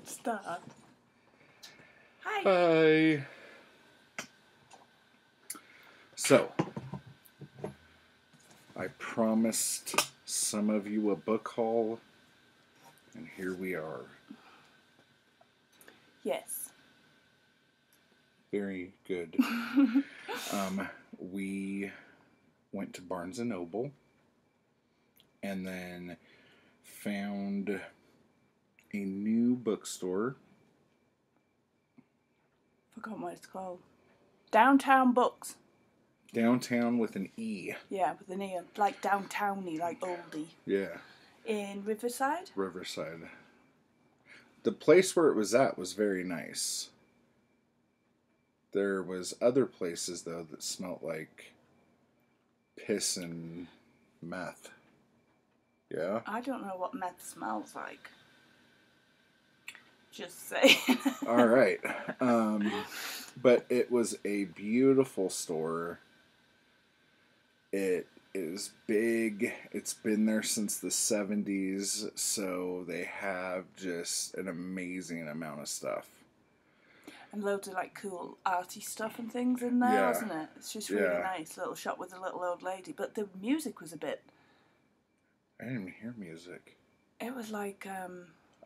Start. Hi. Hi. So, I promised some of you a book haul, and here we are. Yes. Very good. We went to Barnes & Noble, and then found a new bookstore. Forgot what it's called. Downtown Books. Downtown with an E. Yeah, with an E. Like downtowny, like oldie. Yeah. In Riverside? Riverside. The place where it was at was very nice. There was other places, though, that smelt like piss and meth. Yeah? I don't know what meth smells like. Just saying. All right. But it was a beautiful store. It is big. It's been there since the 70s, so they have just an amazing amount of stuff. And loads of like cool arty stuff and things in there, Yeah. wasn't it? It's just really nice. Little shop with a little old lady. But the music was a bit... I didn't even hear music. It was like...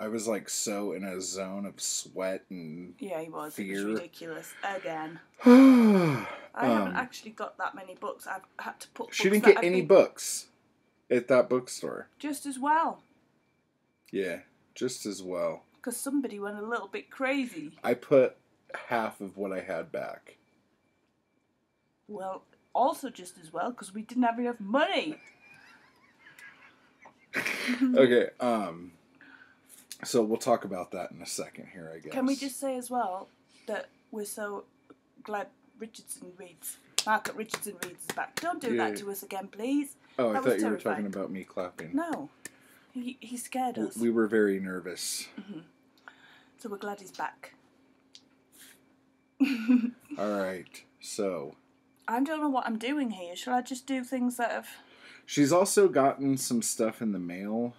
I was like so in a zone of sweat and Yeah, he was. fear. It was ridiculous. Again. I haven't actually got that many books. I've had to put books. She didn't get any books at that bookstore. Just as well. Yeah, just as well. Because somebody went a little bit crazy. I put half of what I had back. Well, also just as well, because we didn't have enough money. Okay, so we'll talk about that in a second here, I guess. Can we just say as well that we're so glad Margaret Richardson Reads is back. Don't do that to us again, please. Oh, I That thought was you were terrifying. talking about me clapping. No. He scared us. We were very nervous. Mm-hmm. So we're glad he's back. All right, so... I don't know what I'm doing here. Shall I just do things that have... She's also gotten some stuff in the mail.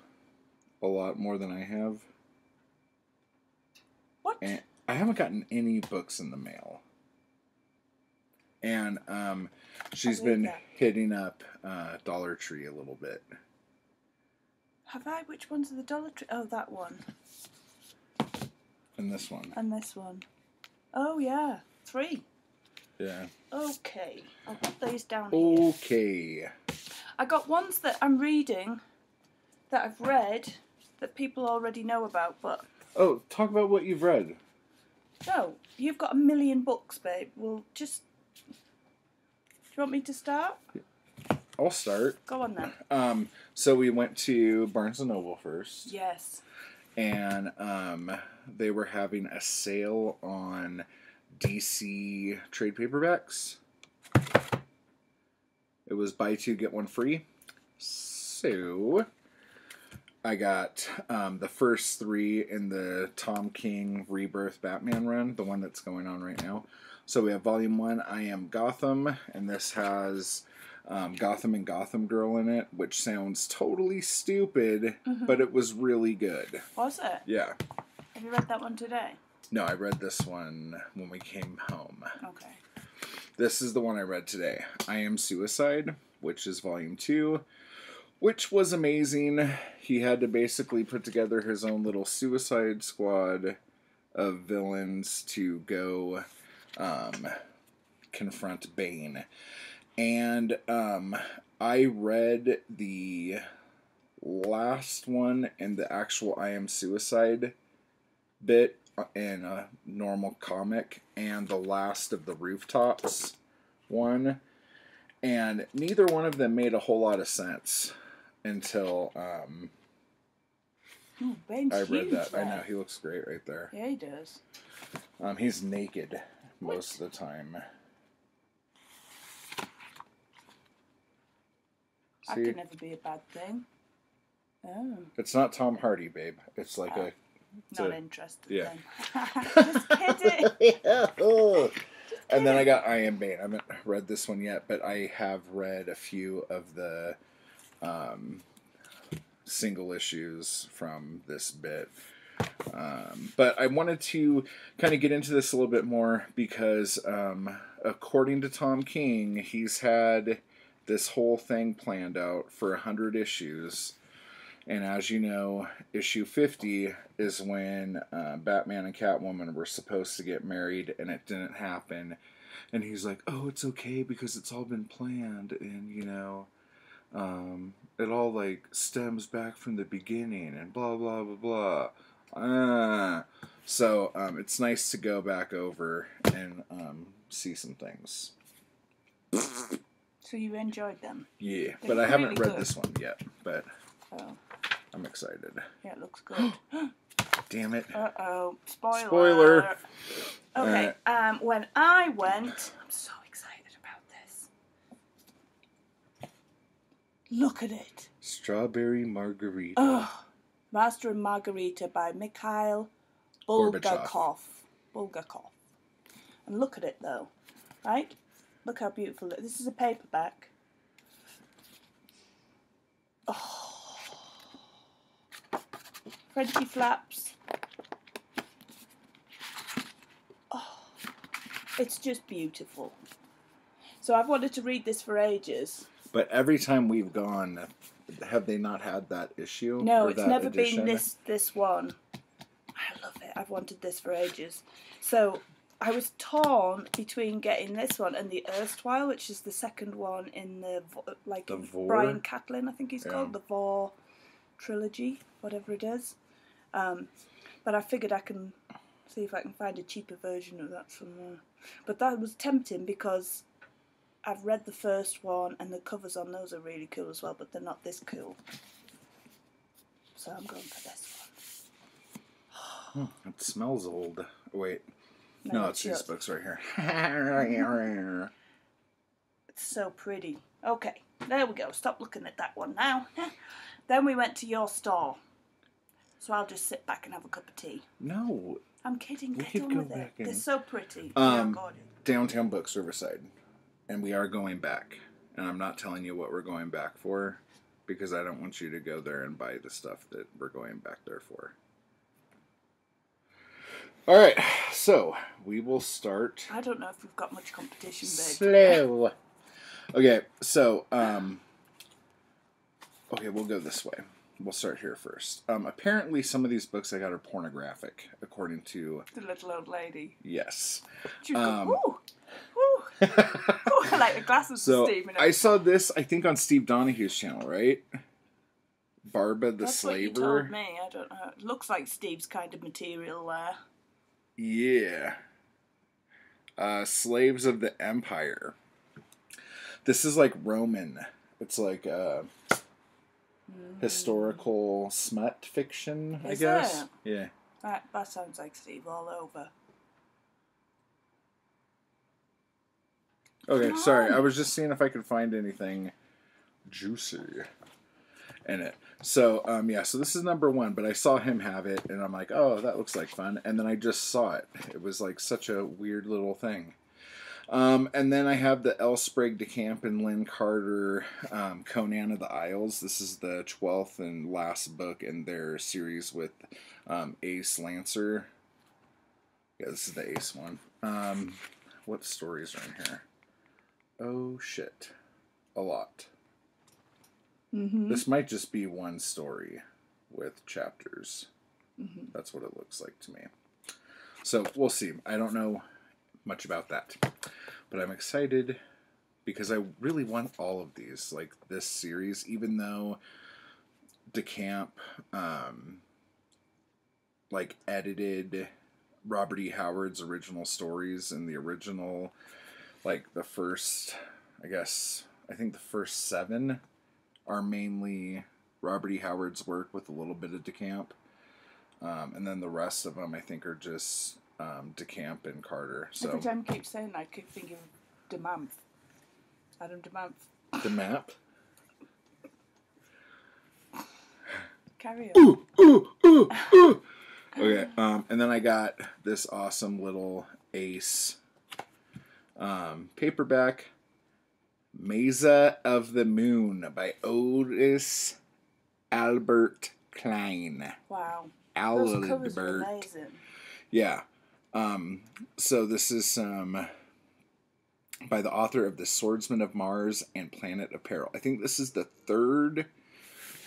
A lot more than I have. What? And I haven't gotten any books in the mail. And she's been hitting up Dollar Tree a little bit. Have I? Which one's the Dollar Tree? Oh, that one. And this one. And this one. Oh, yeah. 3. Yeah. Okay. I'll put these down here. Okay. I got ones that I'm reading that I've read that people already know about, but... Oh, talk about what you've read. No, you've got a million books, babe. Well, just... Do you want me to start? I'll start. Go on then. So we went to Barnes & Noble first. Yes. And they were having a sale on DC trade paperbacks. It was buy 2, get 1 free. So I got the first 3 in the Tom King Rebirth Batman run, the one that's going on right now. So we have Volume 1, I Am Gotham, and this has Gotham and Gotham Girl in it, which sounds totally stupid, but it was really good. Was it? Yeah. Have you read that one today? No, I read this one when we came home. Okay. This is the one I read today. I Am Suicide, which is Volume 2, which was amazing. He had to basically put together his own little suicide squad of villains to go confront Bane. And I read the last one in the actual I Am Suicide bit in a normal comic, and the last of the Rooftops one, and neither one of them made a whole lot of sense until Bane's I read huge, that. there. I know, he looks great right there. Yeah, he does. He's naked most of the time. That See? could never be a bad thing. Oh. It's not Tom Hardy, babe. It's like Not interested yeah. then. Just kidding. And then I got I Am Bane. I haven't read this one yet, but I have read a few of the single issues from this bit. But I wanted to kind of get into this a little bit more because, according to Tom King, he's had this whole thing planned out for 100 issues. And as you know, issue 50 is when Batman and Catwoman were supposed to get married, and it didn't happen. And he's like, oh, it's okay because it's all been planned, and, you know, it all, like, stems back from the beginning, and blah, blah, blah, blah. So, it's nice to go back over and see some things. So you enjoyed them? Yeah, but I haven't read this one yet, but I'm excited. Yeah, it looks good. Damn it. Uh-oh. Spoiler. Okay, when I went... I'm so excited about this. Look at it. Strawberry Margarita. Oh, Master and Margarita by Mikhail Bulgakov. And look at it, though. Right? Look how beautiful it is. This is a paperback. Oh. Frenchy flaps. Oh. It's just beautiful. So I've wanted to read this for ages. But every time we've gone, have they not had that issue? No, or it's that never edition? been this one. I love it. I've wanted this for ages. So I was torn between getting this one and the Erstwhile, which is the second one in the Brian Catlin, I think he's called, the Vor trilogy, whatever it is. But I figured I can see if I can find a cheaper version of that somewhere. But that was tempting because I've read the first one and the covers on those are really cool as well, but they're not this cool. So I'm going for this one. It smells old. Wait. No, it's these books right here. It's so pretty. Okay, there we go. Stop looking at that one now. Then we went to your store. So I'll just sit back and have a cup of tea. No. I'm kidding. Get on with it. They're so pretty. Downtown Books, Riverside. And we are going back. And I'm not telling you what we're going back for because I don't want you to go there and buy the stuff that we're going back there for. All right, so we will start. I don't know if we've got much competition, babe. Slow. Okay, so we'll go this way. We'll start here first. Apparently, some of these books I got are pornographic, according to the little old lady. Yes. She was going, ooh, ooh, ooh, like the glasses so steaming. I saw this, I think, on Steve Donahue's channel, right? Barba the That's Slaver. What you told me. I don't know. It looks like Steve's kind of material there. Yeah. Slaves of the Empire. This is like Roman. It's like historical smut fiction, I guess. It? Yeah. That sounds like Steve all over. Okay, sorry. I was just seeing if I could find anything juicy in it. So, so this is number 1, but I saw him have it, and I'm like, oh, that looks like fun. And then I just saw it. It was like such a weird little thing. And then I have the L. Sprague de Camp and Lynn Carter, Conan of the Isles. This is the 12th and last book in their series with Ace Lancer. Yeah, this is the Ace one. What stories are in here? Oh, shit. A lot. Mm-hmm. This might just be one story with chapters. Mm-hmm. That's what it looks like to me. So, we'll see. I don't know much about that. But I'm excited because I really want all of these. Like, this series, even though DeCamp, edited Robert E. Howard's original stories and the original, the first, I think the first 7 are mainly Robert E. Howard's work with a little bit of DeCamp. And then the rest of them, I think, are just DeCamp and Carter. So every time you keep saying that, I keep thinking of DeManth. Adam DeManth. DeMap? Carry on. Okay, and then I got this awesome little Ace paperback, Mesa of the Moon by Otis Albert Klein. Wow. Those covers are Albert. amazing. Yeah. So this is by the author of The Swordsman of Mars and Planet of Peril. I think this is the third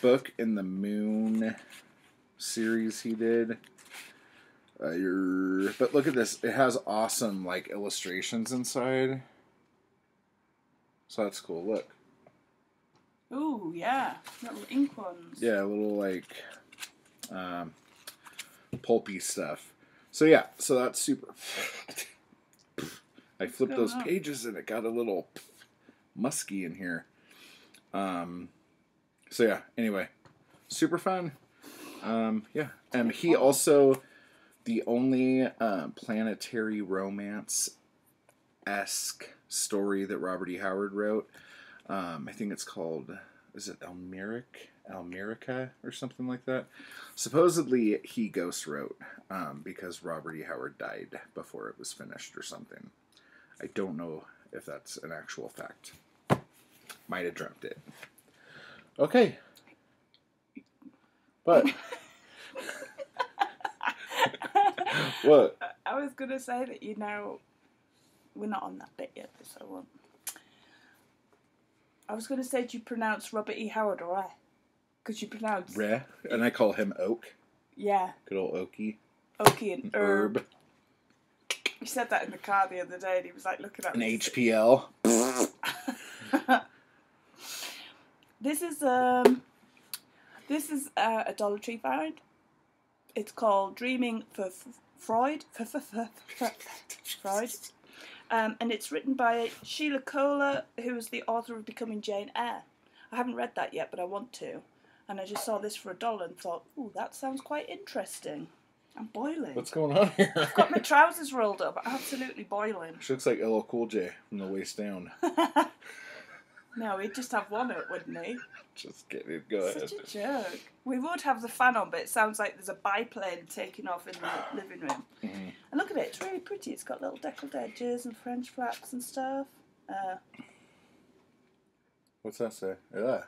book in the Moon series he did. But look at this. It has awesome like illustrations inside. So that's cool. Look. Ooh, yeah. Little ink ones. Yeah, little like pulpy stuff. So yeah, so that's super. I flipped those pages and it got a little musky in here. So yeah, anyway, super fun. Yeah, and he also, the only planetary romance-esque story that Robert E. Howard wrote, I think it's called, is it Almerica or something like that? Supposedly he ghost wrote because Robert E. Howard died before it was finished or something. I don't know if that's an actual fact. Might have dreamt it. Okay. But... What? I was going to say that, we're not on that bit yet, so I won't. I was going to say, do you pronounce Robert E. Howard or I? Because you pronounce... Re, and I call him Oak. Yeah. Good old Oaky. Oaky and Herb. He said that in the car the other day, and he was like looking at me. An HPL. This is a Dollar Tree find. It's called Dreaming for Freud. Freud. And it's written by Sheila Kohler, who is the author of Becoming Jane Eyre. I haven't read that yet, but I want to. And I just saw this for $1 and thought, ooh, that sounds quite interesting. I'm boiling. What's going on here? I've got my trousers rolled up. Absolutely boiling. She looks like LL Cool J from the waist down. No, he'd just have one up, wouldn't he? Just kidding. Go ahead. Such a jerk. We would have the fan on, but it sounds like there's a biplane taking off in the living room. Mm-hmm. And look at it. It's really pretty. It's got little deckled edges and French flaps and stuff. What's that say? Yeah.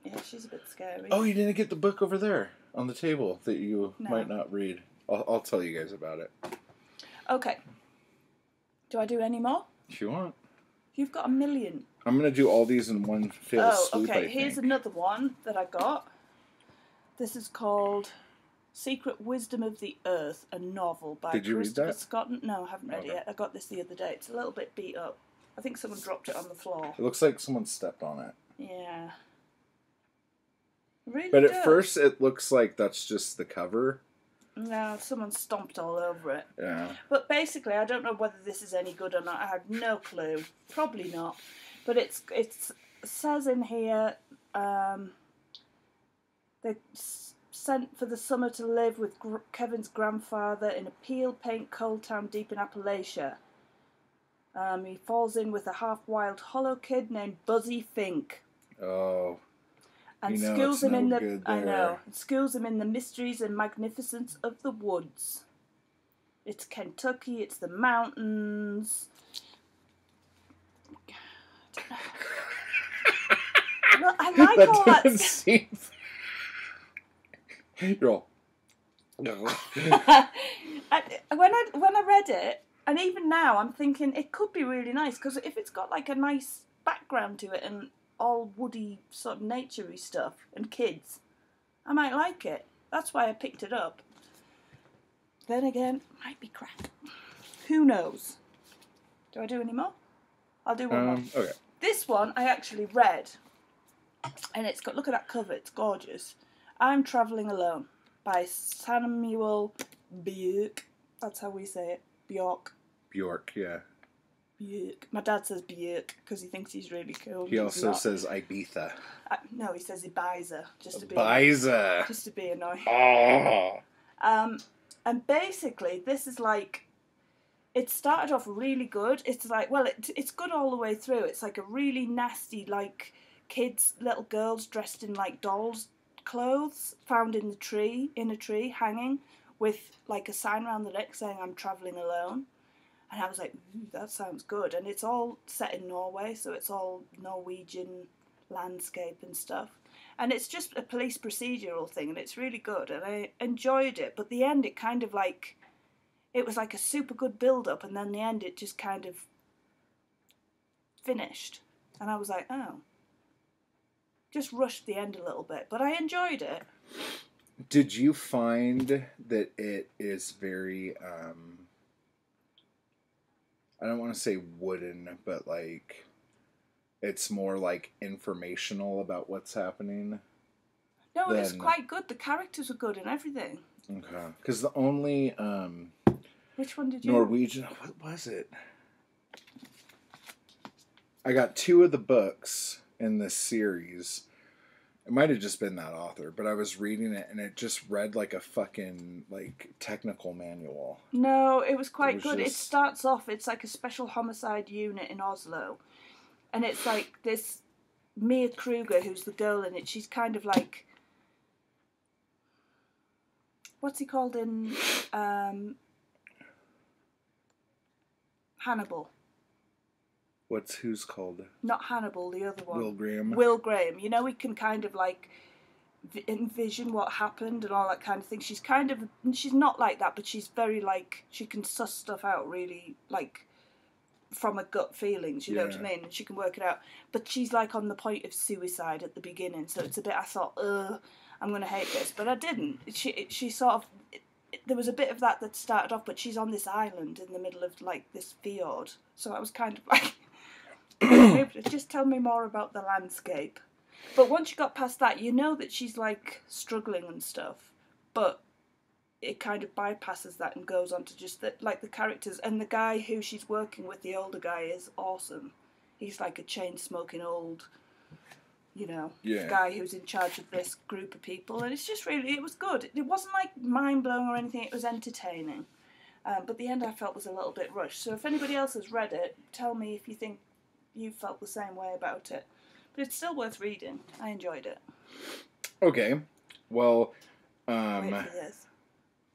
Yeah, she's a bit scary. Oh, you didn't get the book over there on the table that you might not read. I'll tell you guys about it. Okay. Do I do any more? If you want. You've got 1 million. I'm going to do all these in one fell swoop, okay. Here's another one that I got. This is called Secret Wisdom of the Earth, a novel by Christopher Scott. No, I haven't read it yet. I got this the other day. It's a little bit beat up. I think someone dropped it on the floor. It looks like someone stepped on it. Yeah. It really but does. At first it looks like that's just the cover. No, someone stomped all over it. Yeah. But basically, I don't know whether this is any good or not. I have no clue. Probably not. But it says in here, they sent for the summer to live with Kevin's grandfather in a peel paint coal town deep in Appalachia. He falls in with a half-wild hollow kid named Buzzy Fink. Oh. And schools him in the schools him in the mysteries and magnificence of the woods. It's Kentucky. It's the mountains. Look, I like all that. You're all. No. When I read it, and even now, I'm thinking it could be really nice because if it's got like a nice background to it and all woody sort of naturey stuff and kids, I might like it. That's why I picked it up. Then again, it might be crap. Who knows? Do I do any more? I'll do one more. Okay. This one I actually read, and it's got, look at that cover, it's gorgeous. I'm Travelling Alone by Samuel Björk. That's how we say it. Björk. Björk, yeah. Björk. My dad says Björk because he thinks he's really cool. He also says Ibiza. No, he says Ibiza just to be annoying. Oh. And basically, this is like, it started off really good. It's like, well, it's good all the way through. It's like a really nasty, like, kids, little girls dressed in like dolls' clothes found in a tree, hanging with like a sign around the neck saying I'm travelling alone. And I was like, that sounds good. And it's all set in Norway, so it's all Norwegian landscape and stuff. And it's just a police procedural thing, and it's really good, and I enjoyed it. But the end, it kind of like, it was like a super good build-up, and then the end, it just kind of finished. And I was like, oh. Just rushed the end a little bit, but I enjoyed it. Did you find that it is very, I don't want to say wooden, but like, it's more like informational about what's happening? No, it's quite good. The characters are good and everything. Okay. Because the only, which one did you... Norwegian, what was it? I got 2 of the books in this series. It might have just been that author, but I was reading it and it just read like a fucking like technical manual. No, it was quite good. It starts off, it's like a special homicide unit in Oslo. And it's like this Mia Kruger, who's the girl in it, she's kind of like, what's he called in Hannibal? Who's called? Not Hannibal, the other one. Will Graham. Will Graham. You know, we can kind of like envision what happened and all that kind of thing. She's kind of, she's not like that, but she's very like, she can suss stuff out really like from a gut feelings, you know what I mean? And she can work it out. But she's like on the point of suicide at the beginning, so it's a bit, I thought, I'm going to hate this. But I didn't. She sort of, there was a bit of that started off, but she's on this island in the middle of like this fjord. So I was kind of like, just tell me more about the landscape. But once you got past that, you know that she's like struggling and stuff. But it kind of bypasses that and goes on to just the characters. And the guy who she's working with, the older guy, is awesome. He's like a chain-smoking old, guy who's in charge of this group of people. And it's just really, it was good. It wasn't like mind-blowing or anything. It was entertaining. But the end I felt was a little bit rushed. So if anybody else has read it, tell me if you think you felt the same way about it. But it's still worth reading. I enjoyed it. Okay. Well, wait for this.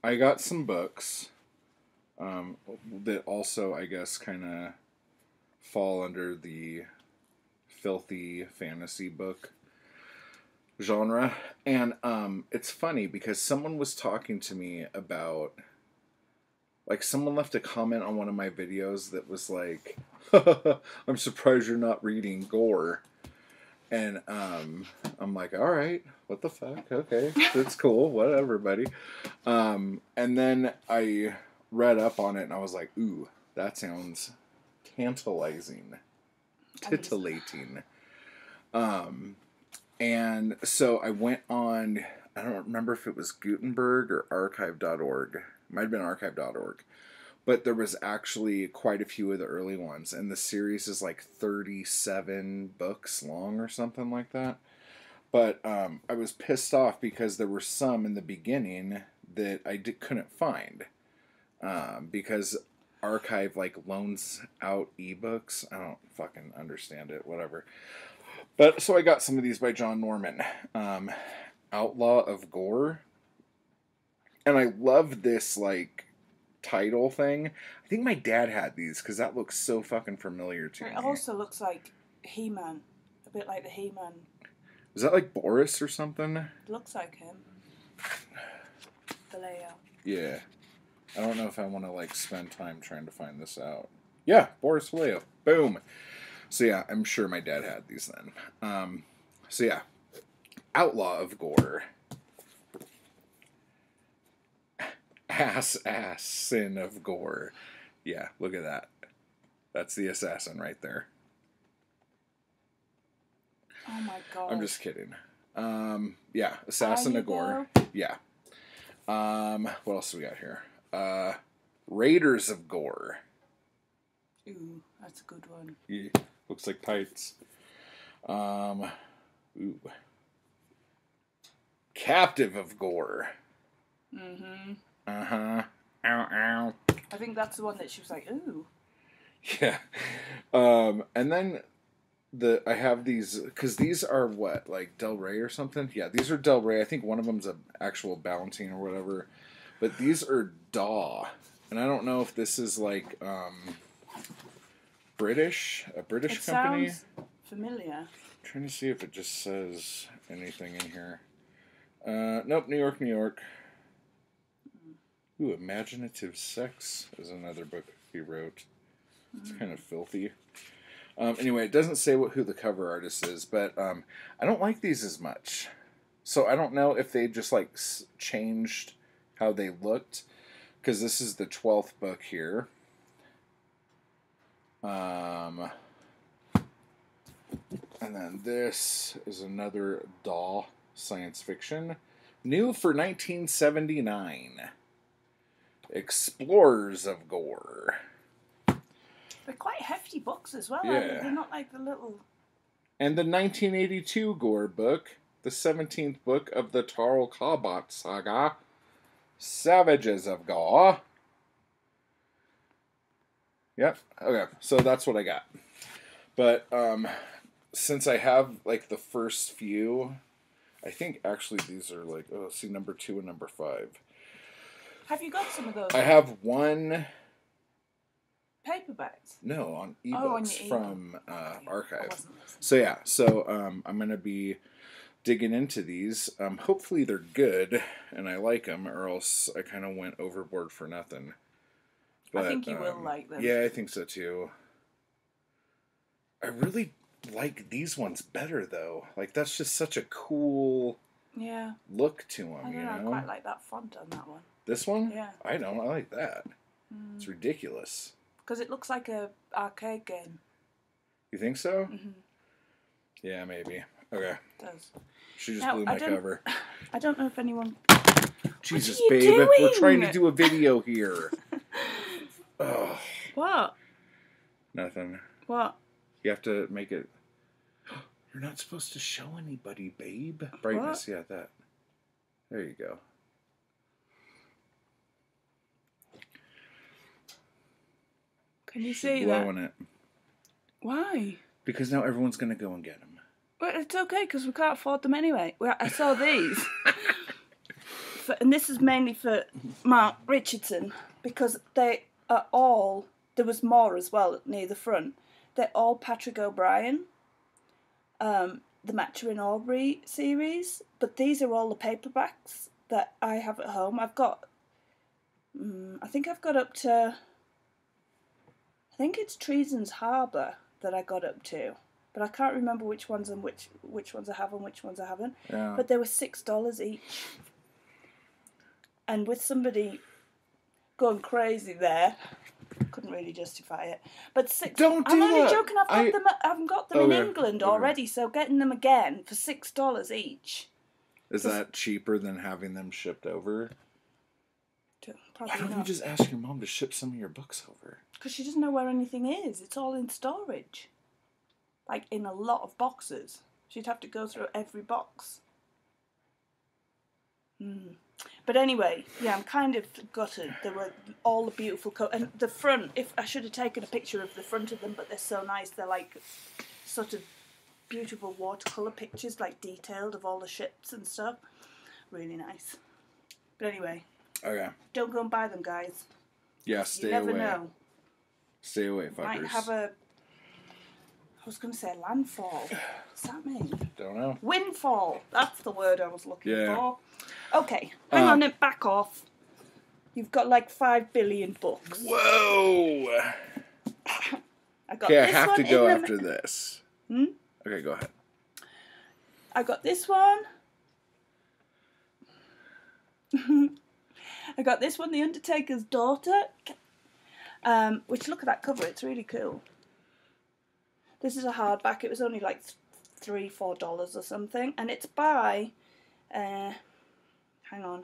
I got some books that also, I guess, kind of fall under the filthy fantasy book genre. And it's funny because someone was talking to me about, like, someone left a comment on one of my videos that was like, I'm surprised you're not reading gore. And I'm like, all right, what the fuck? Okay, that's cool, whatever, buddy. And then I read up on it, and I was like, ooh, that sounds tantalizing, titillating. And so I went on, I don't remember if it was Gutenberg or archive.org. It might have been archive.org. But there was actually quite a few of the early ones, and the series is like 37 books long or something like that. But I was pissed off because there were some in the beginning that I couldn't find because Archive like loans out ebooks. I don't fucking understand it, whatever. But so I got some of these by John Norman, Outlaw of Gore, and I love this like title thing. I think my dad had these because that looks so fucking familiar to me. It also looks like He-Man, a bit like the He-Man. Is that like Boris or something? It looks like him. The layout. Yeah. I don't know if I want to like spend time trying to find this out. Yeah, Boris Vallejo. Boom. So yeah, I'm sure my dad had these then. So yeah, Outlaw of Gore. Assassin of Gore. Yeah, look at that. That's the assassin right there. Oh my god. I'm just kidding. Yeah, Assassin of Gore. Yeah. What else do we got here? Raiders of Gore. Ooh, that's a good one. Yeah, looks like tights. Ooh. Captive of Gore. Mm-hmm. Uh-huh. Ow, ow. I think that's the one that she was like, ooh. Yeah. And then I have these, because these are what, like Del Rey or something? Yeah, these are Del Rey. I think one of them's an actual Ballantine or whatever. But these are Daw. And I don't know if this is like a British company. Sounds familiar. trying to see if it just says anything in here. Nope, New York, New York. Ooh, Imaginative Sex is another book he wrote. It's kind of filthy. Anyway, it doesn't say who the cover artist is, but I don't like these as much. So I don't know if they just like changed how they looked, because this is the 12th book here. And then this is another doll science fiction. New for 1979. Explorers of Gore. They're quite hefty books as well. Yeah. They're not like the little... And the 1982 Gore book, the 17th book of the Tarl Kabot saga, Savages of Gore. Yep. Okay. So that's what I got. But since I have like the first few, I think actually these are like, oh, see, number 2 and number 5. Have you got some of those? I have one. Paperbacks? No, on ebooks on your from okay. Archive. So yeah, I'm gonna be digging into these. Hopefully they're good and I like them, or else I kind of went overboard for nothing. But, I think you will like them. Yeah, I think so too. I really like these ones better though. Like that's just such a cool look to them. I don't know. I quite like that font on that one. This one? Yeah. I don't. I like that. It's ridiculous. Because it looks like a arcade game. You think so? Mm-hmm. Yeah, maybe. Okay. It does. She just blew my cover. I don't know if anyone... Jesus, babe. We're trying to do a video here. Oh. What? Nothing. What? You have to make it... You're not supposed to show anybody, babe. Brightness, yeah, that. There you go. Can you see that? Blowing it. Why? Because now everyone's going to go and get them. But it's okay, because we can't afford them anyway. I saw these. And this is mainly for Mark Richardson, because they are all... There was more as well near the front. They're all Patrick O'Brien. The Matcher Aubrey series. But these are all the paperbacks that I have at home. I've got... I think I've got up to... I think it's Treason's Harbour that I got up to, but I can't remember which ones and which ones I have and which ones I haven't. Yeah. But they were $6 each, and with somebody going crazy there, couldn't really justify it. But Don't do I'm only that. joking. I haven't got them in England already, so getting them again for $6 each. Is that cheaper than having them shipped over? Probably Why don't not. you just ask your mom to ship some of your books over? Because she doesn't know where anything is. It's all in storage. Like, in a lot of boxes. She'd have to go through every box. But anyway, yeah, I'm kind of gutted. There were all the beautiful and the front, if I should have taken a picture of the front of them, but they're so nice. They're like sort of beautiful watercolour pictures, like detailed, of all the ships and stuff. Really nice. But anyway... Okay. Don't go and buy them, guys. Yeah, stay away. You never know. Stay away, fuckers. Might have I was going to say landfall. What's that mean? Don't know. Windfall. That's the word I was looking for. Okay, hang on, back off. You've got like 5 billion books. Whoa! I have to go after this. Okay, go ahead. I got this one. I got this one, The Undertaker's Daughter, which, look at that cover, it's really cool. This is a hardback, it was only like $3-4 or something, and it's by, hang on.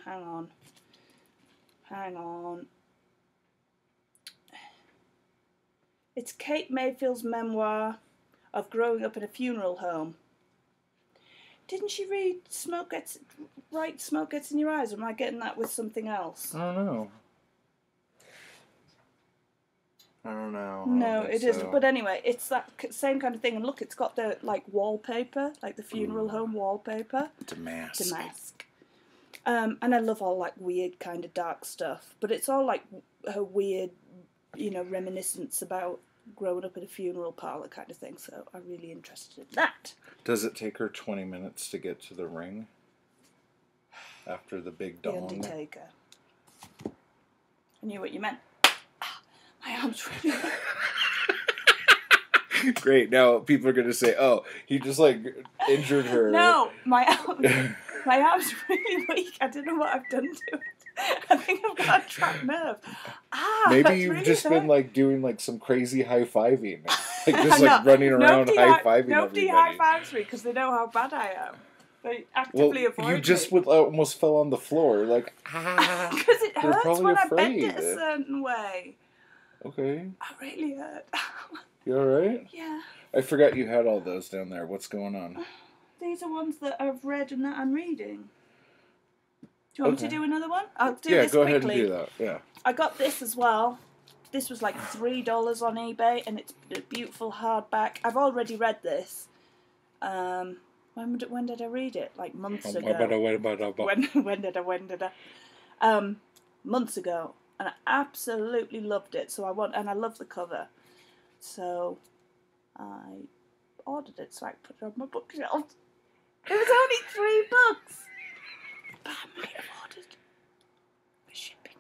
It's Kate Mayfield's memoir of growing up in a funeral home. Didn't she read Smoke Gets in Your Eyes, or am I getting that with something else? I don't know. No, it isn't. But anyway, it's that same kind of thing. And look, it's got the like wallpaper, like the funeral home wallpaper. Damask. And I love all like weird kind of dark stuff. But it's all like her weird, reminiscence about growing up in a funeral parlour kind of thing, so I'm really interested in that. Does it take her 20 minutes to get to the ring? After the big dong? The Undertaker. I knew what you meant. My arm's really Great. Now people are going to say, oh, he just, like, injured her. No, my arm's really weak. I don't know what I've done to it. I think I've got a trapped nerve. Maybe you've really just hurt. been, like, doing, like, some crazy high-fiving. Like, just, like, running around high-fiving Nobody everybody. high-fives me because they know how bad I am. They actively avoid me. You just almost fell on the floor. Like, because it hurts when I bend it a certain way. Okay. I really hurt. You alright? Yeah. I forgot you had all those down there. What's going on? These are ones that I've read and that I'm reading. Do you want me to do another one? I'll do this go quickly. ahead and do that. Yeah. I got this as well. This was like $3 on eBay, and it's a beautiful hardback. I've already read this. When did I read it? Like months ago. When did I? Months ago, and I absolutely loved it. So I love the cover. So I ordered it so I could put it on my bookshelf. It was only $3, but I might have ordered the shipping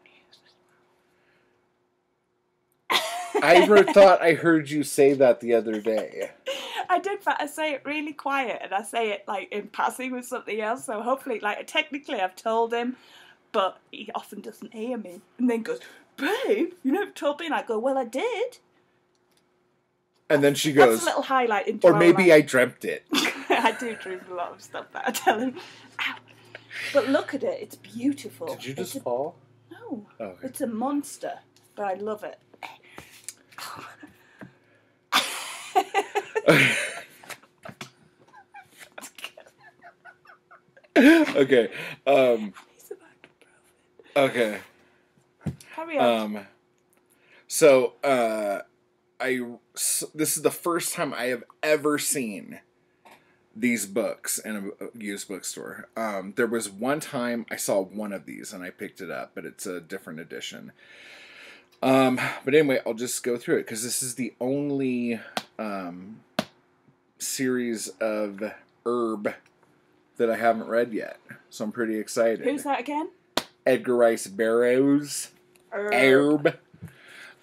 I thought I heard you say that the other day. I did, but I say it really quiet, and I say it like in passing with something else. So hopefully, like technically, I've told him, but he often doesn't hear me, and then goes, "Babe, you never told me." And I go, "Well, I did." And then she goes, "That's a little highlight into or our maybe life." I dreamt it. I do dream a lot of stuff that I tell him. Ow. But look at it; it's beautiful. Did you just fall? No, okay. It's a monster, but I love it. Okay. Okay. Hurry up. So, this is the first time I have ever seen these books in a used bookstore. There was one time I saw one of these and I picked it up, but it's a different edition. But anyway, I'll just go through it because this is the only series of Herb that I haven't read yet. So I'm pretty excited. Who's that again? Edgar Rice Burroughs. Herb.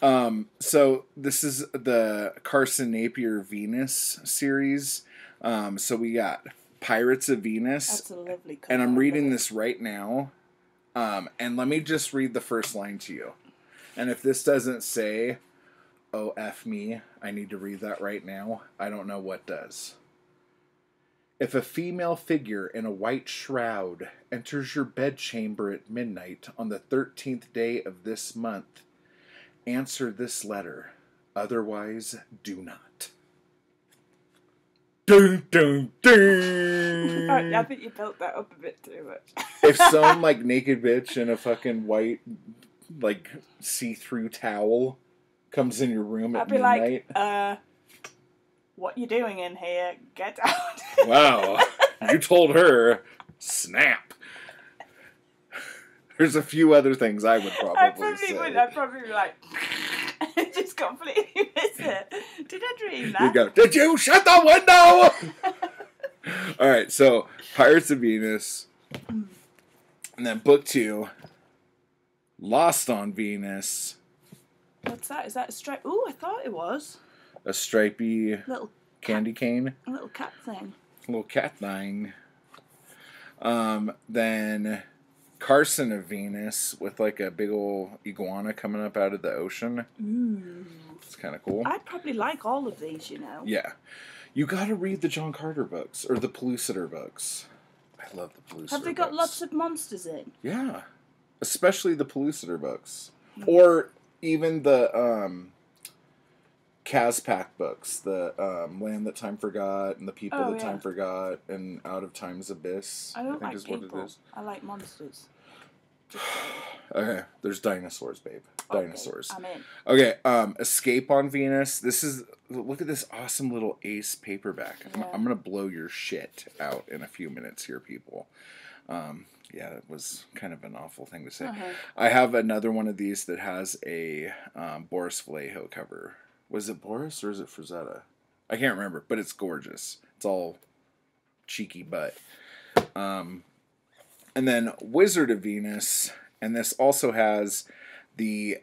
So this is the Carson Napier Venus series. So we got Pirates of Venus. That's a lovely cover. And I'm reading this right now. And let me just read the first line to you. And if this doesn't say, oh, F me, I need to read that right now, I don't know what does. If a female figure in a white shroud enters your bedchamber at midnight on the 13th day of this month, answer this letter. Otherwise, do not. Dun, dun, dun. I think you built that up a bit too much. If some, like, naked bitch in a fucking white, like, see-through towel comes in your room at midnight... I'd be like, what you doing in here? Get out. Wow. You told her, snap. There's a few other things I would probably say. I'd probably be like, just completely miss it. Did I dream that? You go, did you shut the window? Alright, so Pirates of Venus. And then book 2, Lost on Venus. What's that? Is that a stripe? Ooh, I thought it was. A stripy little candy cane. A little cat thing. A little cat thing. Then Carson of Venus with like a big old iguana coming up out of the ocean. Ooh. It's kind of cool. I'd probably like all of these, you know. Yeah. You gotta read the John Carter books, or the Pellucidar books. I love the Pellucidar books. Have they got lots of monsters in? Yeah. Especially the Pellucidar books. Or even the Kazpak books, the Land That Time Forgot, and The People That Time Forgot, and Out of Time's Abyss. I don't like is people. what it is. I like monsters. Okay, there's dinosaurs, babe. Dinosaurs. I'm in. Okay, Escape on Venus. This is, look at this awesome little ace paperback. Yeah. I'm going to blow your shit out in a few minutes here, people. Yeah, that was kind of an awful thing to say. I have another one of these that has a Boris Vallejo cover Was it Boris or is it Frazetta? I can't remember, but it's gorgeous. It's all cheeky butt. And then Wizard of Venus, and this also has the,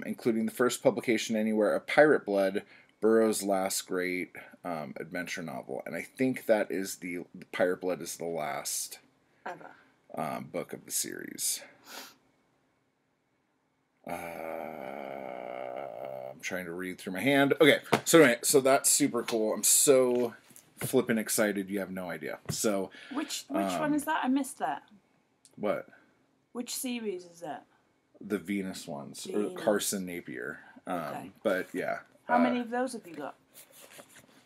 including the first publication anywhere, of Pirate Blood, Burroughs' last great adventure novel. And I think that is the Pirate Blood is the last book of the series. I'm trying to read through my hand. Okay, so anyway, so that's super cool. I'm so flippin' excited, you have no idea. So which one is that? I missed that. What? Which series is that? The Venus ones, or Carson Napier. Okay. But yeah. How many of those have you got?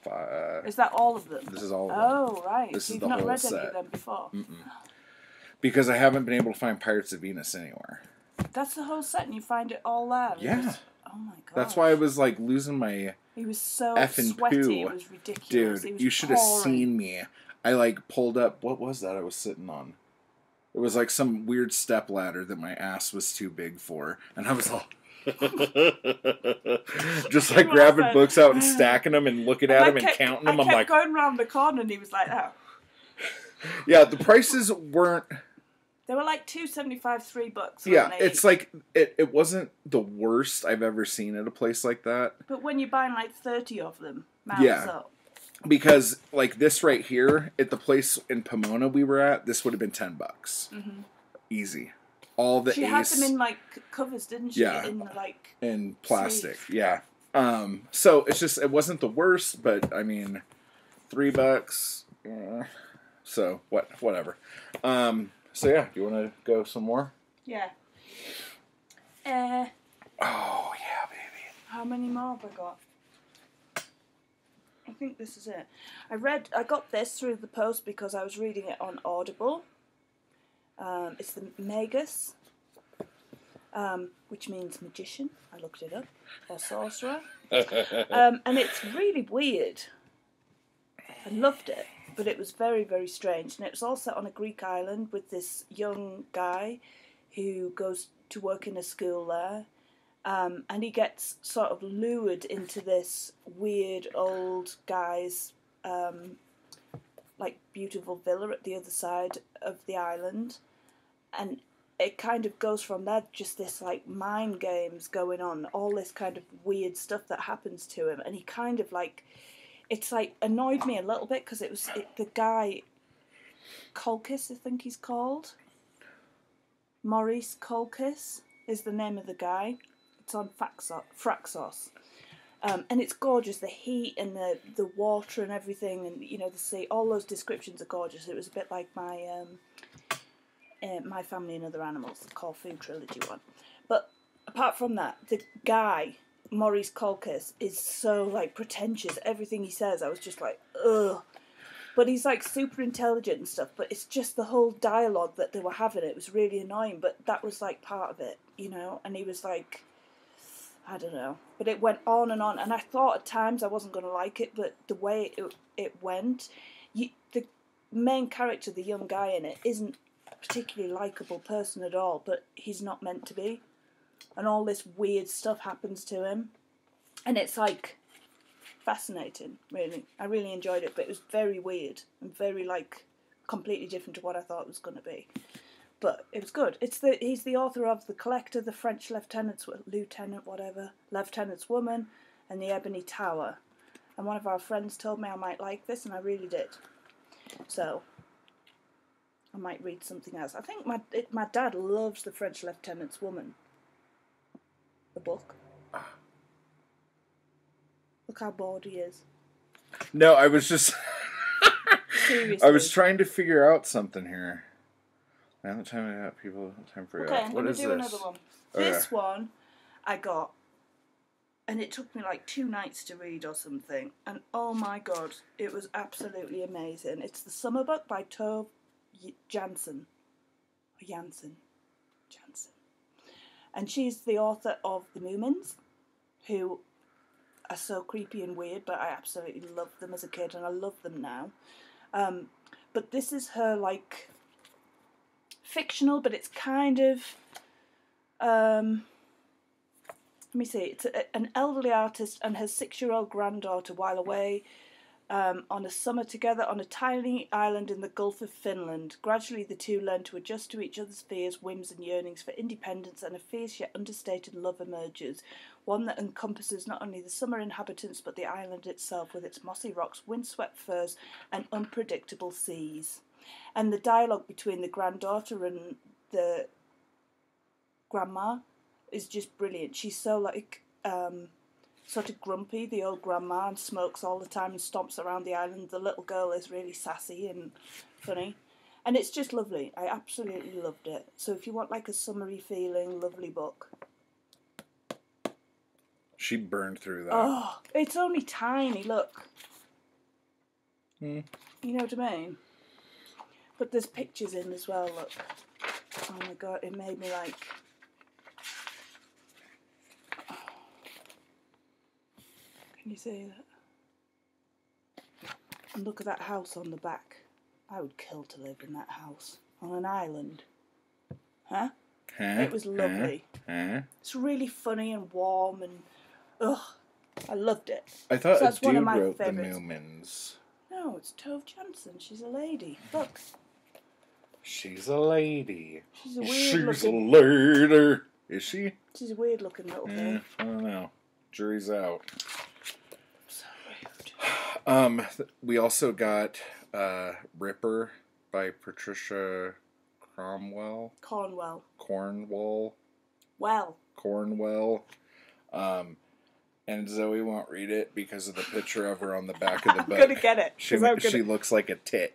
5. Is that all of them? This is all of them. Oh, right. This so is you've the not whole read set. any of them before? Because I haven't been able to find Pirates of Venus anywhere. That's the whole set, and you find it all there. Yeah. Oh my god. That's why I was like losing my. He was so effing sweaty. poo. It was ridiculous. Dude, was you should have seen me. I like pulled up. What was that I was sitting on? It was like some weird step ladder that my ass was too big for, and I was all. Just like grabbing books out and stacking them and looking at them and counting them. I'm like going around the corner, and he was like, "Oh." Yeah, the prices weren't. They were like $2.75, $3. Yeah, it's like it wasn't the worst I've ever seen at a place like that. But when you're buying like 30 of them, up. Because like this right here at the place in Pomona we were at, this would have been $10. Mm-hmm. Easy. All the she had them in like covers, didn't she? Yeah, in plastic. Sleeve. Yeah. So it's just it wasn't the worst, but I mean, $3. So whatever. So yeah, do you want to go some more? Yeah. Oh yeah, baby. How many more have I got? I think this is it. I got this through the post because I was reading it on Audible. It's the Magus, which means magician. I looked it up, or sorcerer. And it's really weird. I loved it, but it was very, very strange. And it was all set on a Greek island with this young guy who goes to work in a school there. And he gets sort of lured into this weird old guy's like beautiful villa at the other side of the island. And it kind of goes from there, just this like mind games going on, all this kind of weird stuff that happens to him. And he kind of like, it's like annoyed me a little bit because the guy, Kolkis, I think he's called. Maurice Kolkis is the name of the guy. It's on Fraxos. And it's gorgeous, the heat and the water and everything, and you know the sea. All those descriptions are gorgeous. It was a bit like my Family and Other Animals, the Corfu trilogy one. But apart from that, the guy Maurice Kolkis is so like pretentious. Everything he says, I was just like, ugh. But he's like super intelligent and stuff. But it's just the whole dialogue that they were having. It was really annoying. But that was like part of it, you know. And he was like, I don't know. But it went on. And I thought at times I wasn't going to like it. But the way it went, the main character, the young guy in it, isn't a particularly likeable person at all. But he's not meant to be. And all this weird stuff happens to him. And it's like fascinating, really. I really enjoyed it, but it was very weird and very like completely different to what I thought it was going to be. But it was good. He's the author of The Collector, The French Lieutenant's Woman, and The Ebony Tower. And one of our friends told me I might like this, and I really did. So I might read something else. I think my dad loves The French Lieutenant's Woman. The book. Look how bored he is. No, I was just... Seriously. I was trying to figure out something here. I haven't time to have people time for Okay, I'm going to do another one. Okay. This one I got, and it took me like 2 nights to read or something, and oh my god, it was absolutely amazing. It's The Summer Book by Tove Jansson. And she's the author of The Moomins, who are so creepy and weird, but I absolutely loved them as a kid, and I love them now. But this is her, like, fictional, but it's kind of... let me see. It's an elderly artist and her 6-year-old granddaughter while away on a summer together on a tiny island in the Gulf of Finland. Gradually the two learn to adjust to each other's fears, whims and yearnings for independence, and a fierce yet understated love emerges, one that encompasses not only the summer inhabitants but the island itself with its mossy rocks, windswept firs and unpredictable seas. And the dialogue between the granddaughter and the grandma is just brilliant. She's so like sort of grumpy, the old grandma, and smokes all the time and stomps around the island. The little girl is really sassy and funny. And it's just lovely. I absolutely loved it. So if you want like a summery feeling, lovely book. She burned through that. Oh, it's only tiny, look. Hmm. You know what I mean? But there's pictures in as well, look. Oh my god, it made me like... Can you see that? And look at that house on the back. I would kill to live in that house. On an island. Huh? It was lovely. It's really funny and warm and... Ugh. I loved it. I thought that's a dude wrote favorites. the Moomins. No, it's Tove Jansson. She's a lady. Look. She's a lady. She's a weird She's looking... a lady. Is she? She's a weird looking little thing. I don't know. Jury's out. So rude. We also got Ripper by Patricia Cornwell. And Zoe won't read it because of the picture of her on the back of the book. I'm gonna get it. She looks like a tit.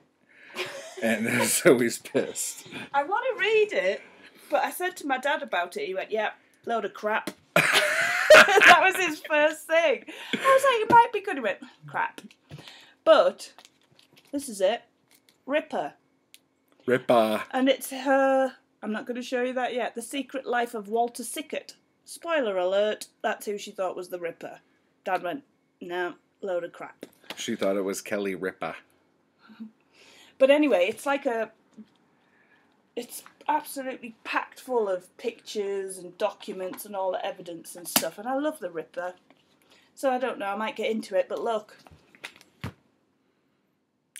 And Zoe's pissed. I want to read it, but I said to my dad about it. He went, "Yeah, load of crap." That was his first thing. I was like, "It might be good." He went, "Crap." But this is it, Ripper. And it's her. I'm not going to show you that yet. The Secret Life of Walter Sickert. Spoiler alert. That's who she thought was the Ripper. Dad went, "No, load of crap." She thought it was Kelly Ripa. But anyway, it's like it's absolutely packed full of pictures and documents and all the evidence and stuff. And I love the Ripper. So I don't know, I might get into it, but look.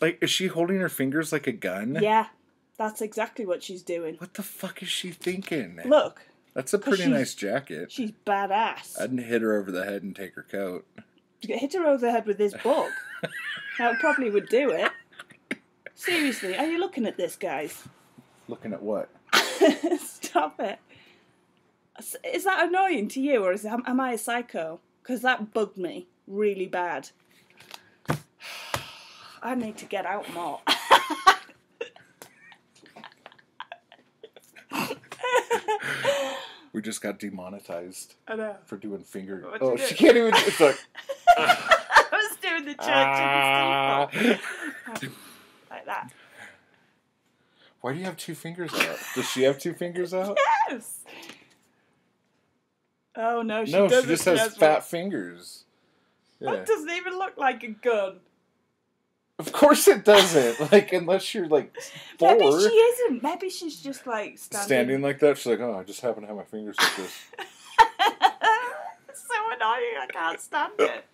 Like, is she holding her fingers like a gun? Yeah, that's exactly what she's doing. What the fuck is she thinking? Look. That's a pretty nice jacket. She's badass. I'd hit her over the head and take her coat. Hit her over the head with this book. That probably would do it. Seriously, are you looking at this, guys? Looking at what? Stop it. Is that annoying to you, or am I a psycho? Because that bugged me really bad. I need to get out more. We just got demonetized. I know. For doing finger... Oh, she can't even... It's like... I was doing the church like that. Why do you have two fingers out? Does she have two fingers out? Yes! Oh, no, she doesn't. No, she just has fat fingers. Yeah. That doesn't even look like a gun. Of course it doesn't. Like, unless you're, like, bored. Maybe she isn't. Maybe she's just, like, standing like that. She's like, oh, I just happen to have my fingers like this. It's so annoying. I can't stand it.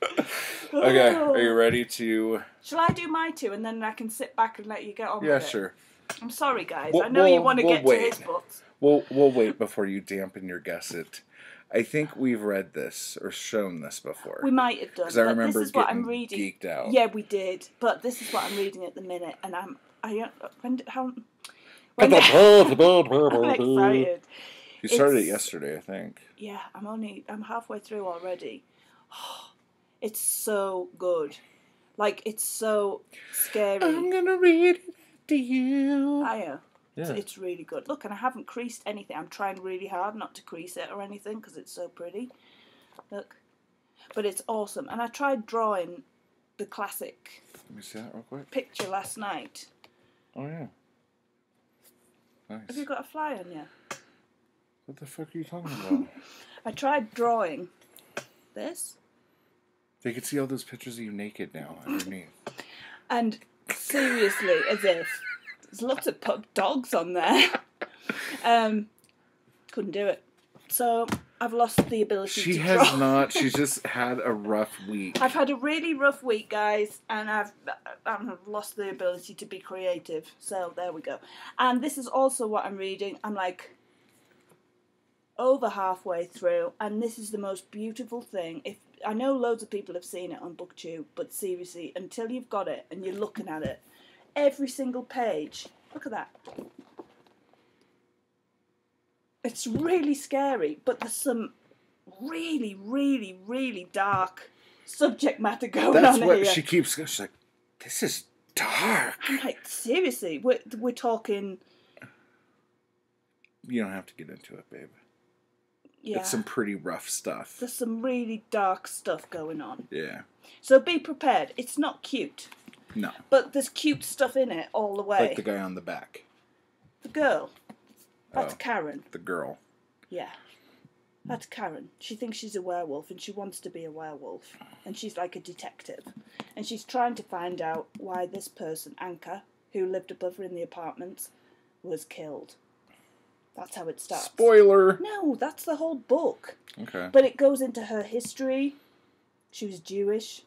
Okay, are you ready to... Shall I do my two, and then I can sit back and let you get on with it? Yeah, sure. I'm sorry, guys. I know you want to get to his books. We'll wait before you dampen your guess it. I think we've read this or shown this before. We might have done. Because I remember this is what I'm reading. Geeked out. Yeah, we did. But this is what I'm reading at the minute, and I'm excited. You started it yesterday, I think. Yeah, I'm halfway through already. Oh, it's so good. Like, it's so scary. I'm gonna read it to you. Yeah. It's really good. Look, and I haven't creased anything. I'm trying really hard not to crease it or anything because it's so pretty. Look. But it's awesome. And I tried drawing the classic Let me see that real quick. Picture last night. Oh, yeah. Nice. Have you got a fly on you? What the fuck are you talking about? I tried drawing this. They could see all those pictures of you naked now underneath. And seriously, as if there's lots of dogs on there. Couldn't do it. So I've lost the ability She to has draw. not. She's just had a rough week. I've had a really rough week, guys, and I've lost the ability to be creative. So there we go. And this is also what I'm reading. I'm like over halfway through, and this is the most beautiful thing. If I know loads of people have seen it on BookTube, but seriously, until you've got it and you're looking at it, every single page, look at that. It's really scary, but there's some really, really, really dark subject matter going on here. That's what she keeps. She's like, this is dark. I'm like, seriously, we're talking. You don't have to get into it, babe. Yeah. It's some pretty rough stuff. There's some really dark stuff going on. Yeah. So be prepared. It's not cute. No. But there's cute stuff in it all the way. Like the guy on the back. The girl. That's Karen. The girl. Yeah. That's Karen. She thinks she's a werewolf and she wants to be a werewolf. And she's like a detective. And she's trying to find out why this person, Anka, who lived above her in the apartments, was killed. That's how it starts. Spoiler! No, that's the whole book. Okay. But it goes into her history. She was Jewish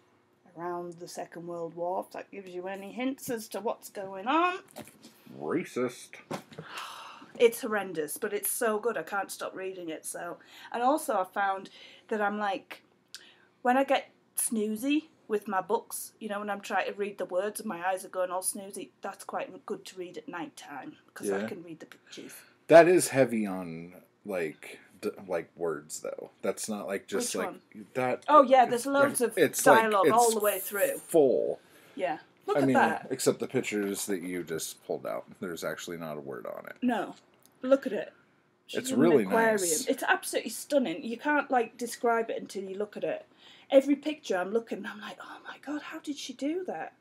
around the Second World War. If that gives you any hints as to what's going on. Racist. It's horrendous, but it's so good. I can't stop reading it. So, and also I found that I'm like, when I get snoozy with my books, you know, when I'm trying to read the words and my eyes are going all snoozy, that's quite good to read at night time because I can read the pictures. That is heavy on like words though. That's not like just Which like one? that. Oh yeah, there's loads of dialogue like, all the way through. Full. Yeah. Look at that. Except the pictures that you just pulled out. There's actually not a word on it. No. Look at it. It's really nice. It's absolutely stunning. You can't like describe it until you look at it. Every picture I'm looking, I'm like, oh my god, how did she do that?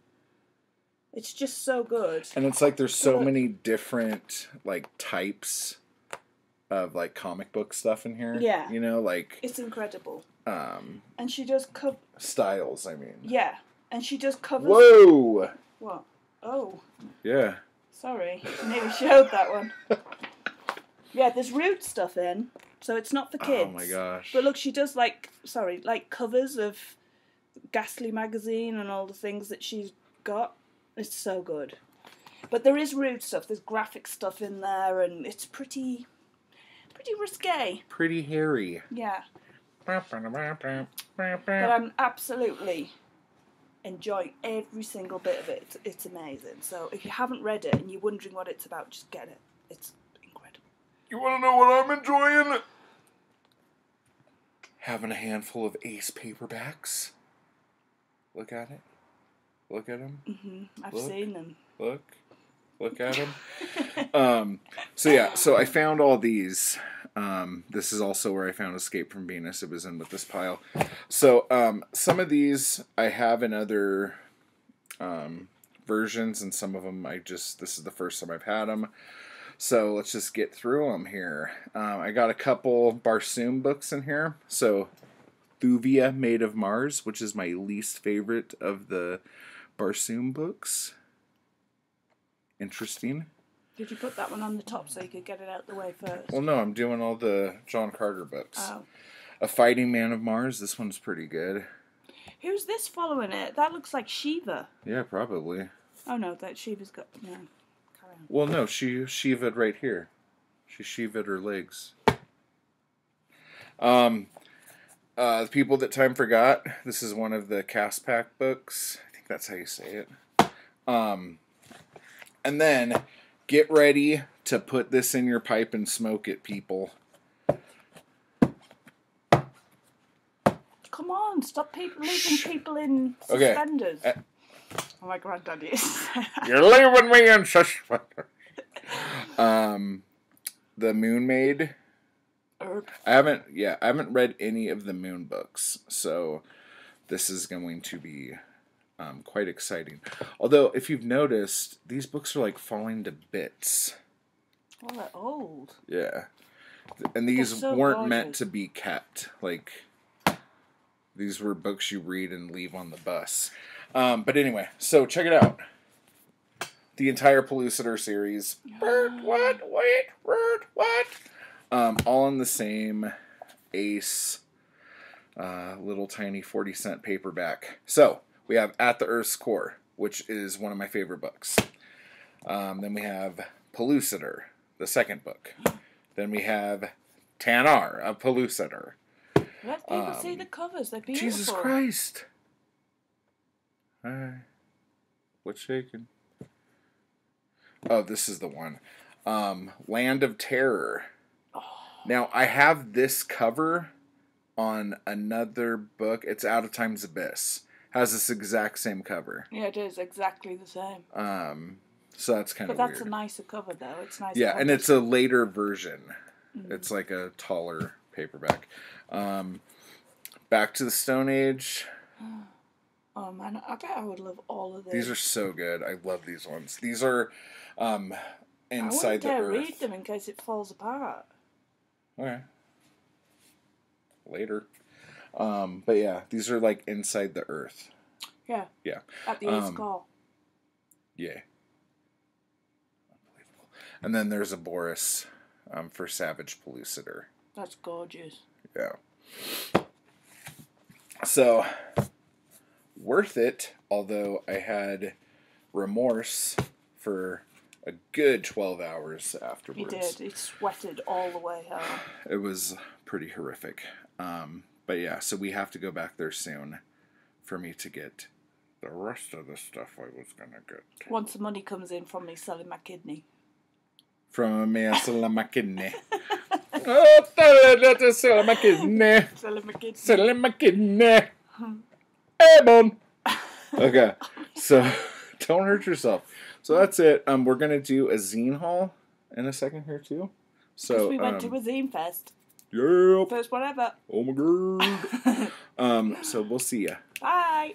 It's just so good. And it's like there's so many different like types of like comic book stuff in here. Yeah. You know, like it's incredible. And she does styles, I mean. Yeah. And she just covers. Whoa! What? Oh. Yeah. Sorry, I nearly showed that one. Yeah, there's rude stuff in, so it's not for kids. Oh my gosh. But look, she does like covers of Ghastly magazine and all the things that she's got. It's so good. But there is rude stuff. There's graphic stuff in there, and it's pretty risque. Pretty hairy. Yeah. But I'm absolutely enjoying every single bit of it. It's amazing. So if you haven't read it and you're wondering what it's about, just get it. It's incredible. You want to know what I'm enjoying? Having a handful of Ace paperbacks. Look at it. Look at them. Mm-hmm. I've seen them. Look at them. So I found all these. This is also where I found Escape from Venus. It was in with this pile. So some of these I have in other versions, and some of them this is the first time I've had them. So let's just get through them here. I got a couple Barsoom books in here. So Thuvia, Maid of Mars, which is my least favorite of the Barsoom books. Interesting. Did you put that one on the top so you could get it out the way first? Well, no, I'm doing all the John Carter books. Oh. A Fighting Man of Mars. This one's pretty good. Who's this following it? That looks like Shiva. Yeah, probably. Oh, no, that Shiva's got... No. Carry on. Well, no, she Shiva'd right here. She Shiva'd her legs. The People That Time Forgot. This is one of the Cast Pack books. I think that's how you say it. And then... Get ready to put this in your pipe and smoke it, people. Come on, stop leaving people in suspenders. Okay. Oh, my granddad is. You're leaving me in suspenders. The Moon Maid. I haven't read any of the Moon books, so this is going to be quite exciting. Although, if you've noticed, these books are like falling to bits. Well, they're old. Yeah. And these weren't meant to be kept. Like, these were books you read and leave on the bus. But anyway, so check it out. The entire Pellucidar series. All in the same Ace, little tiny 40-cent paperback. So we have At the Earth's Core, which is one of my favorite books. Then we have Pellucidar, the second book. Then we have Tanar of Pellucidar. Let people see the covers. They're beautiful. Jesus Christ. What's shaking? Oh, this is the one. Land of Terror. Oh. Now, I have this cover on another book. It's Out of Time's Abyss. Has this exact same cover. Yeah, it is exactly the same. So that's kind of weird. But that's a nicer cover, though. It's nice. Yeah, and it's a later version. It's like a taller paperback. Back to the Stone Age. Oh man, I bet I would love all of these. These are so good. I love these ones. These are inside the earth. I wouldn't dare read them in case it falls apart. Okay. Later. But yeah, these are like inside the earth. Yeah. Yeah. At the Earth's Core. Yeah. Unbelievable. And then there's a Boris for Savage Pellucidar. That's gorgeous. Yeah. So, worth it, although I had remorse for a good 12 hours afterwards. He did. He sweated all the way home. It was pretty horrific. But yeah, so we have to go back there soon for me to get the rest of the stuff I was going to get. Once the money comes in from me selling my kidney. From me selling my kidney. Oh, selling my kidney. Selling my kidney. Selling my kidney. Hey, bone. Okay, so don't hurt yourself. So that's it. We're going to do a zine haul in a second here, too. So we went to a zine fest. Yep. First one ever. Oh, my God. So we'll see ya. Bye.